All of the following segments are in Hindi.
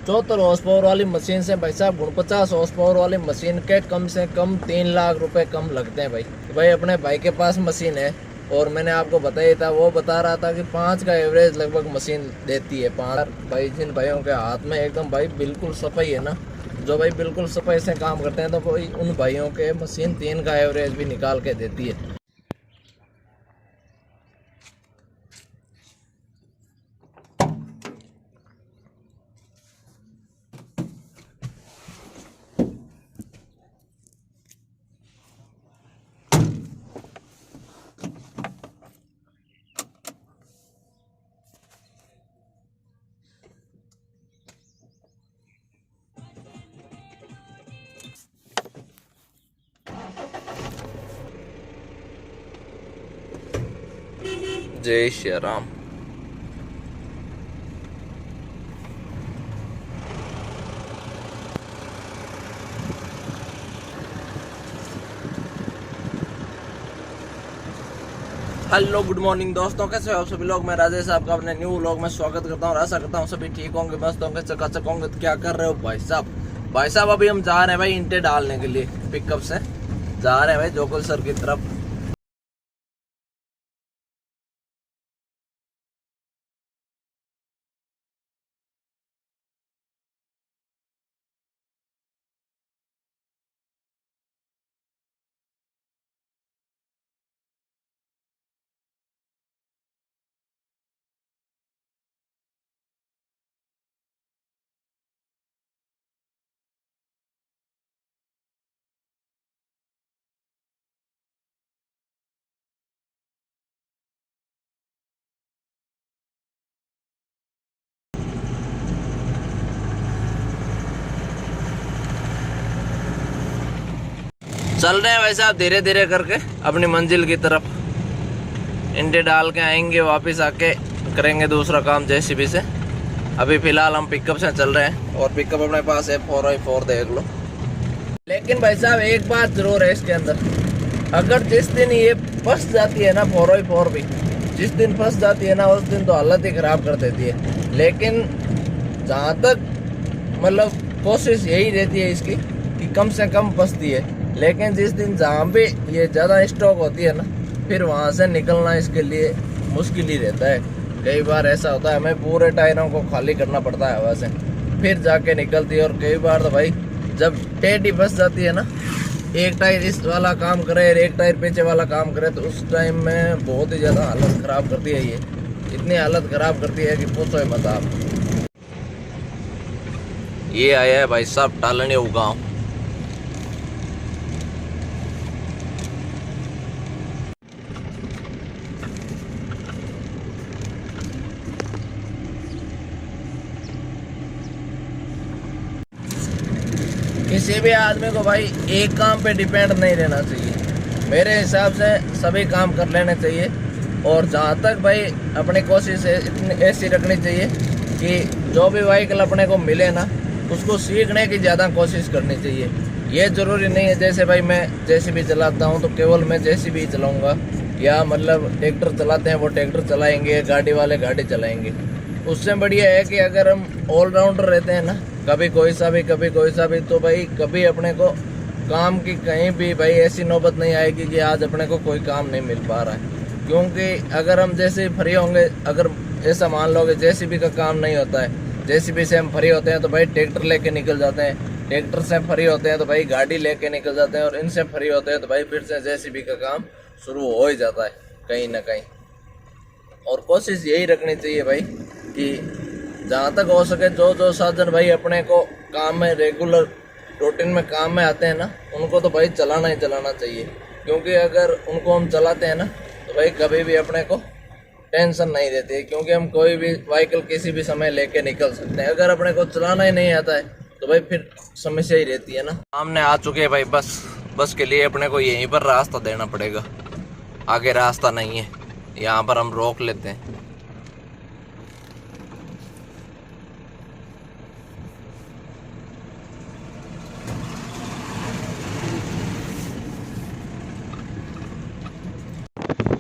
74 हॉर्स पावर वाली मशीन से भाई साहब 49 हॉर्स पावर वाली मशीन के कम से कम 3 लाख रुपए कम लगते हैं भाई। तो भाई अपने भाई के पास मशीन है और मैंने आपको बताया था, वो बता रहा था कि 5 का एवरेज लगभग मशीन देती है। 5 भाई जिन भाइयों के हाथ में एकदम भाई बिल्कुल सफाई है ना, जो भाई बिल्कुल सफाई से काम करते हैं, तो भाई उन भाइयों के मशीन 3 का एवरेज भी निकाल के देती है। जय Shri Ram. Hello good morning दोस्तों, कैसे हो आप सभी लोग। मैं राजेश आपका अपने न्यू व्लॉग में स्वागत करता हूँ और आशा करता हूँ सभी ठीक होंगे, मस्त होंगे, चकाचक होंगे। तो क्या कर रहे हो भाई साहब। भाई साहब अभी हम जा रहे हैं भाई ईंटें डालने के लिए, पिकअप से जा रहे हैं भाई जोगल सर की तरफ। चल रहे हैं भाई साहब धीरे धीरे करके अपनी मंजिल की तरफ। इंडे डाल के आएंगे, वापस आके करेंगे दूसरा काम जेसीबी से। अभी फिलहाल हम पिकअप से चल रहे हैं और पिकअप अपने पास है 4x4, देख लो। लेकिन भाई साहब एक बात जरूर है इसके अंदर, अगर जिस दिन ये फंस जाती है ना 4x4 भी, जिस दिन फंस जाती है ना उस दिन तो हालत ही खराब कर देती है। लेकिन जहाँ तक मतलब कोशिश यही रहती है इसकी कि कम से कम फंसती है। लेकिन जिस दिन जहाँ भी ये ज़्यादा स्टॉक होती है ना, फिर वहाँ से निकलना इसके लिए मुश्किल ही रहता है। कई बार ऐसा होता है हमें पूरे टायरों को खाली करना पड़ता है हवा से, फिर जाके निकलती है। और कई बार तो भाई जब टेढ़ी फंस जाती है ना, एक टायर इस वाला काम करे और एक टायर पीछे वाला काम करे, तो उस टाइम में बहुत ही ज़्यादा हालत ख़राब करती है। ये इतनी हालत ख़राब करती है कि पूछो ही मत आप। ये आया है भाई साहब टालने गाँव। किसी भी आदमी को भाई एक काम पे डिपेंड नहीं रहना चाहिए। मेरे हिसाब से सभी काम कर लेने चाहिए। और जहाँ तक भाई अपनी कोशिश ऐसी रखनी चाहिए कि जो भी व्हीकल अपने को मिले ना, उसको सीखने की ज़्यादा कोशिश करनी चाहिए। ये ज़रूरी नहीं है जैसे भाई मैं जेसीबी चलाता हूँ तो केवल मैं जेसीबी ही चलाऊँगा, या मतलब ट्रैक्टर चलाते हैं वो ट्रैक्टर चलाएँगे, गाड़ी वाले गाड़ी चलाएँगे। उससे बढ़िया है कि अगर हम ऑलराउंडर रहते हैं ना, कभी कोई सा भी कभी कोई सा भी, तो भाई कभी अपने को काम की कहीं भी भाई ऐसी नौबत नहीं आएगी कि आज अपने को कोई काम नहीं मिल पा रहा है। क्योंकि अगर हम जैसे फ्री होंगे, अगर ऐसा मान लो कि जेसीबी का काम नहीं होता है, जेसीबी से हम फ्री होते हैं तो भाई ट्रैक्टर लेके निकल जाते हैं, ट्रैक्टर से फ्री होते हैं तो भाई गाड़ी लेके निकल जाते हैं, और इनसे फ्री होते हैं तो भाई फिर से जेसीबी का काम शुरू हो ही जाता है कहीं ना कहीं। और कोशिश यही रखनी चाहिए भाई कि जहाँ तक हो सके जो साधन भाई अपने को काम में रेगुलर रूटीन में काम में आते हैं ना, उनको तो भाई चलाना ही चलाना चाहिए। क्योंकि अगर उनको हम चलाते हैं ना तो भाई कभी भी अपने को टेंशन नहीं देती है, क्योंकि हम कोई भी व्हीकल किसी भी समय लेके निकल सकते हैं। अगर अपने को चलाना ही नहीं आता है तो भाई फिर समस्या ही रहती है ना। सामने आ चुके हैं भाई बस के लिए अपने को यहीं पर रास्ता देना पड़ेगा, आगे रास्ता नहीं है। यहाँ पर हम रोक लेते हैं।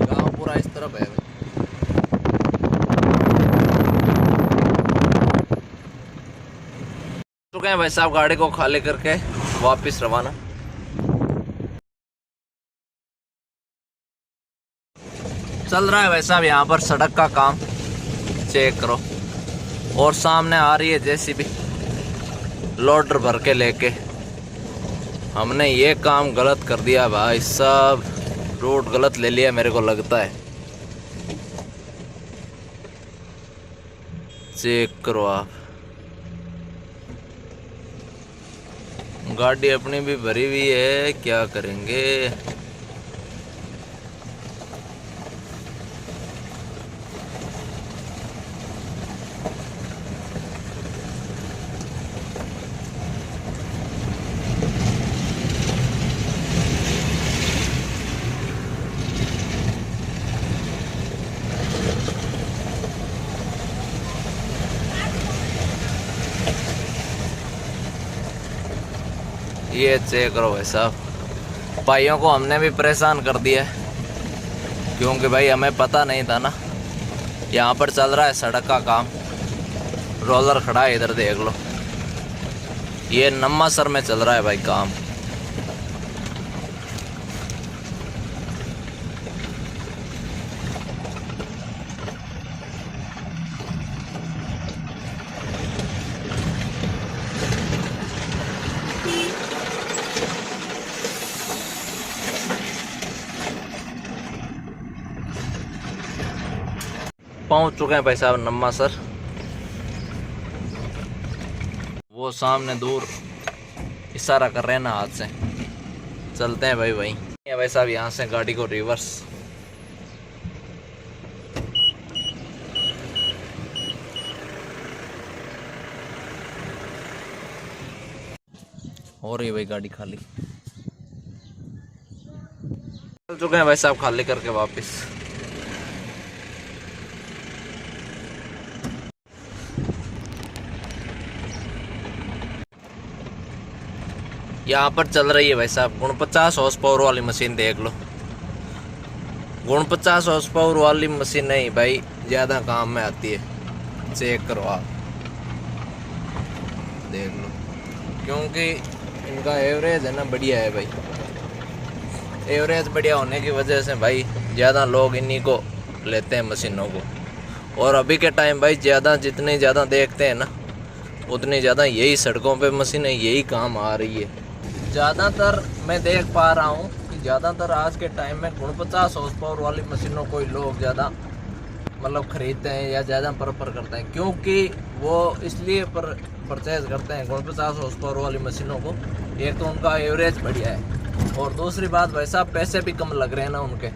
गाँव पूरा इस तरफ है भाई। चुके हैं भाई साहब गाड़ी को खाली करके वापस रवाना। चल रहा है भाई साहब यहाँ पर सड़क का काम, चेक करो। और सामने आ रही है जेसीबी लोडर भर के लेके। हमने ये काम गलत कर दिया भाई साहब, रूट गलत ले लिया मेरे को लगता है। चेक करो आप, गाड़ी अपनी भी भरी हुई है, क्या करेंगे। ये चेक करो भाई साहब, भाइयों को हमने भी परेशान कर दिया है, क्योंकि भाई हमें पता नहीं था ना। यहाँ पर चल रहा है सड़क का काम, रोलर खड़ा है इधर देख लो। ये नम्मासर में चल रहा है भाई काम। पहुंच चुके हैं भाई साहब नम्मासर। वो सामने दूर इशारा कर रहे हैं ना हाथ से, चलते हैं भाई वहीं। भाई साहब यहाँ से गाड़ी को रिवर्स। हो रही है भाई गाड़ी खाली। चल चुके हैं भाई साहब खाली करके वापस। यहाँ पर चल रही है भाई साहब 49 हॉर्स पावर वाली मशीन, देख लो। 49 हॉर्स पावर वाली मशीन नहीं भाई, ज़्यादा काम में आती है। चेक करो आप, देख लो, क्योंकि इनका एवरेज है ना बढ़िया है भाई। एवरेज बढ़िया होने की वजह से भाई ज़्यादा लोग इन्हीं को लेते हैं मशीनों को। और अभी के टाइम भाई ज़्यादा जितनी ज़्यादा देखते हैं ना, उतनी ज़्यादा यही सड़कों पे मशीनें यही काम आ रही है। ज़्यादातर मैं देख पा रहा हूँ कि ज़्यादातर आज के टाइम में 49 हॉर्स पावर वाली मशीनों को ही लोग ज़्यादा मतलब ख़रीदते हैं या ज़्यादा प्रेफर करते हैं, क्योंकि वो इसलिए परचेज करते हैं 49 हॉर्स पावर वाली मशीनों को। एक तो उनका एवरेज बढ़िया है, और दूसरी बात भाई साहब पैसे भी कम लग रहे हैं ना उनके।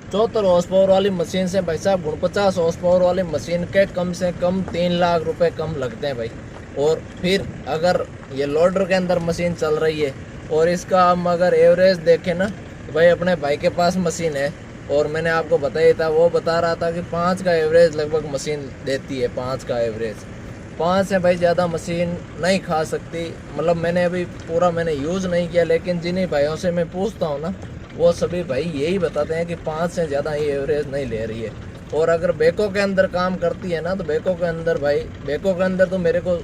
74 हॉर्स पावर वाली मशीन से भाई साहब 49 हॉर्स पावर वाली मशीन के कम से कम 3 लाख रुपए कम लगते हैं भाई। और फिर अगर ये लोडर के अंदर मशीन चल रही है और इसका हम अगर एवरेज देखें ना, तो भाई अपने भाई के पास मशीन है और मैंने आपको बताया था, वो बता रहा था कि 5 का एवरेज लगभग मशीन देती है। 5 का एवरेज, 5 से भाई ज़्यादा मशीन नहीं खा सकती। मतलब मैंने अभी पूरा यूज़ नहीं किया, लेकिन जिन्हीं भाइयों से मैं पूछता हूँ ना, वो सभी भाई यही बताते हैं कि 5 से ज़्यादा ये एवरेज नहीं ले रही है। और अगर बेको के अंदर काम करती है ना, तो बेको के अंदर भाई, बेको के अंदर तो मेरे को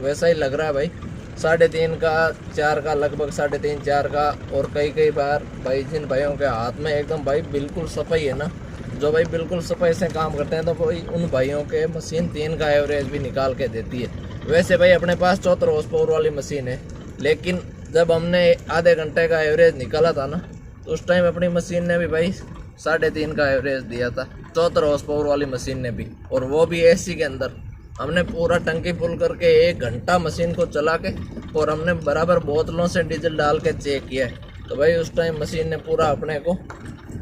वैसा ही लग रहा है भाई, 3.5 का 4 का, लगभग 3.5 4 का। और कई बार भाई जिन भाइयों के हाथ में एकदम भाई बिल्कुल सफाई है ना, जो भाई बिल्कुल सफाई से काम करते हैं, तो भाई उन भाइयों के मशीन 3 का एवरेज भी निकाल के देती है। वैसे भाई अपने पास 74 हॉर्स पावर वाली मशीन है, लेकिन जब हमने आधे घंटे का एवरेज निकाला था ना, तो उस टाइम अपनी मशीन ने भी भाई 3.5 का एवरेज दिया था, 74 हॉर्स पावर वाली मशीन ने भी। और वो भी एसी के अंदर। हमने पूरा टंकी फुल करके 1 घंटा मशीन को चला के, और हमने बराबर बोतलों से डीजल डाल के चेक किया है, तो भाई उस टाइम मशीन ने पूरा अपने को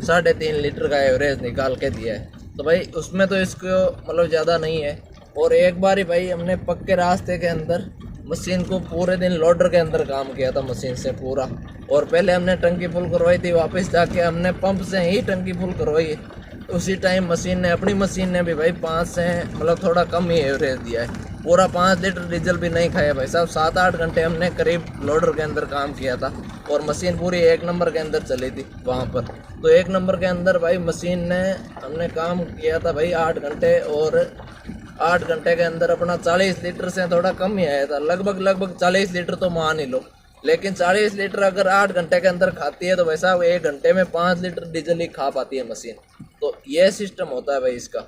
3.5 लीटर का एवरेज निकाल के दिया है। तो भाई उसमें तो इसको मतलब ज़्यादा नहीं है। और एक बार ही भाई हमने पक्के रास्ते के अंदर मशीन को पूरे दिन लोडर के अंदर काम किया था मशीन से पूरा। और पहले हमने टंकी फुल करवाई थी, वापस जाके हमने पंप से ही टंकी फुल करवाई है। उसी टाइम मशीन ने, अपनी मशीन ने भी भाई 5 से मतलब थोड़ा कम ही एवरेज दिया है। पूरा 5 लीटर डीजल भी नहीं खाया भाई साहब। 7-8 घंटे हमने करीब लोडर के अंदर काम किया था, और मशीन पूरी 1 नंबर के अंदर चली थी वहाँ पर। तो 1 नंबर के अंदर भाई मशीन ने, हमने काम किया था भाई 8 घंटे, और 8 घंटे के अंदर अपना 40 लीटर से थोड़ा कम ही आया था, लगभग 40 लीटर तो मान ही लो। लेकिन 40 लीटर अगर 8 घंटे के अंदर खाती है तो भाई साहब 1 घंटे में 5 लीटर डीजल ही खा पाती है मशीन। तो ये सिस्टम होता है भाई इसका।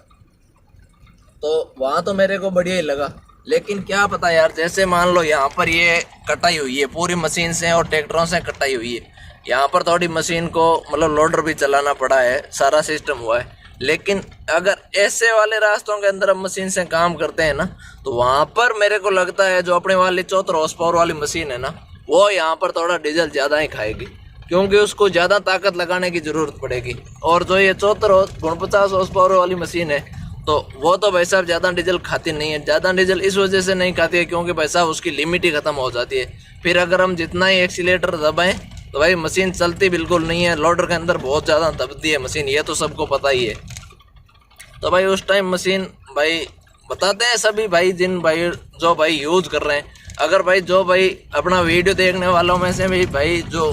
तो वहाँ तो मेरे को बढ़िया ही लगा, लेकिन क्या पता यार, जैसे मान लो यहाँ पर ये कटाई हुई है पूरी मशीन से और ट्रैक्टरों से कटाई हुई है, यहाँ पर थोड़ी मशीन को मतलब लोडर भी चलाना पड़ा है, सारा सिस्टम हुआ है। लेकिन अगर ऐसे वाले रास्तों के अंदर हम मशीन से काम करते हैं ना, तो वहाँ पर मेरे को लगता है जो अपने वाली 74 हॉर्स पावर वाली मशीन है ना, वो यहाँ पर थोड़ा डीजल ज़्यादा ही खाएगी, क्योंकि उसको ज़्यादा ताकत लगाने की ज़रूरत पड़ेगी। और जो ये 49 हॉर्स पावर वाली मशीन है, तो वो तो भाई साहब ज़्यादा डीजल खाती नहीं है। ज़्यादा डीजल इस वजह से नहीं खाती है क्योंकि भाई साहब उसकी लिमिट ही ख़त्म हो जाती है। फिर अगर हम जितना ही एक्सीलेटर दबाएं तो भाई मशीन चलती बिल्कुल नहीं है। लोडर के अंदर बहुत ज़्यादा दबती है मशीन, ये तो सबको पता ही है। तो भाई उस टाइम मशीन भाई बताते हैं सभी भाई, जिन भाई जो भाई यूज़ कर रहे हैं, अगर भाई जो भाई अपना वीडियो देखने वालों में से भी भाई जो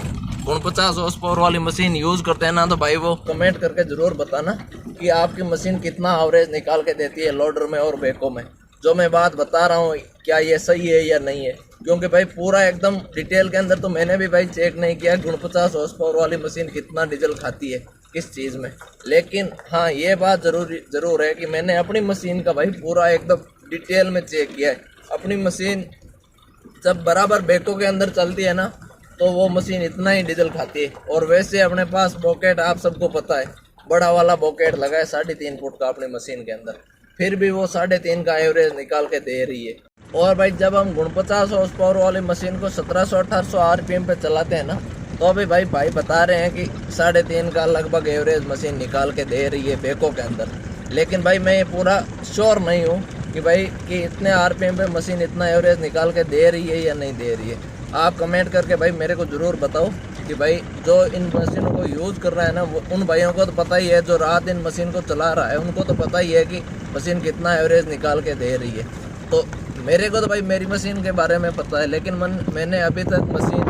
49 हॉर्स पावर वाली मशीन यूज़ करते हैं ना, तो भाई वो कमेंट करके ज़रूर बताना कि आपकी मशीन कितना एवरेज निकाल के देती है लोडर में और बैको में। जो मैं बात बता रहा हूँ क्या ये सही है या नहीं है, क्योंकि भाई पूरा एकदम डिटेल के अंदर तो मैंने भी भाई चेक नहीं किया 49 हॉर्स पावर वाली मशीन कितना डीजल खाती है किस चीज़ में। लेकिन हाँ, ये बात ज़रूर है कि मैंने अपनी मशीन का भाई पूरा एकदम डिटेल में चेक किया है। अपनी मशीन जब बराबर बैको के अंदर चलती है ना, तो वो मशीन इतना ही डीजल खाती है। और वैसे अपने पास बॉकेट आप सबको पता है, बड़ा वाला बॉकेट लगा है 3.5 फुट का अपनी मशीन के अंदर, फिर भी वो 3.5 का एवरेज निकाल के दे रही है। और भाई जब हम 49 हॉर्स पावर वाली मशीन को 1700-1800 आरपीएम पे चलाते हैं ना, तो अभी भाई बता रहे हैं कि 3.5 का लगभग एवरेज मशीन निकाल के दे रही है बैको के अंदर। लेकिन भाई मैं ये पूरा श्योर नहीं हूँ कि भाई कि इतने आरपीएम पे मशीन इतना एवरेज निकाल के दे रही है या नहीं दे रही है। आप कमेंट करके भाई मेरे को ज़रूर बताओ कि भाई जो इन मशीनों को यूज़ कर रहा है ना, वो उन भाइयों को तो पता ही है, जो रात दिन मशीन को चला रहा है उनको तो पता ही है कि मशीन कितना एवरेज निकाल के दे रही है। तो मेरे को तो भाई मेरी मशीन के बारे में पता है, लेकिन मैंने अभी तक मशीन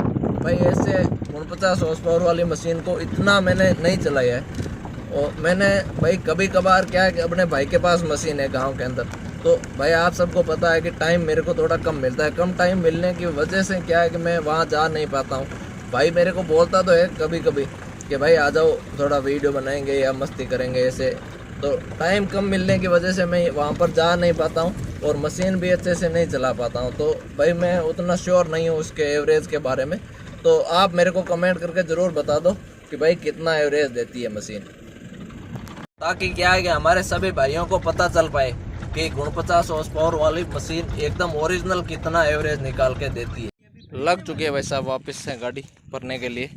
भाई ऐसे 49 हॉर्स पावर वाली मशीन को इतना मैंने नहीं चलाया है। और मैंने भाई कभी कभार क्या है कि अपने भाई के पास मशीन है गांव के अंदर, तो भाई आप सबको पता है कि टाइम मेरे को थोड़ा कम मिलता है। कम टाइम मिलने की वजह से क्या है कि मैं वहाँ जा नहीं पाता हूँ। भाई मेरे को बोलता तो है कभी कभी कि भाई आ जाओ थोड़ा वीडियो बनाएंगे या मस्ती करेंगे ऐसे, तो टाइम कम मिलने की वजह से मैं वहाँ पर जा नहीं पाता हूँ और मशीन भी अच्छे से नहीं चला पाता हूँ। तो भाई मैं उतना श्योर नहीं हूँ उसके एवरेज के बारे में, तो आप मेरे को कमेंट करके ज़रूर बता दो कि भाई कितना एवरेज देती है मशीन, ताकि क्या है कि हमारे सभी भाइयों को पता चल पाए कि 49 हॉर्स पावर वाली मशीन एकदम ओरिजिनल कितना एवरेज निकाल के देती है। लग चुकी है भाई साहब वापस से गाड़ी भरने के लिए।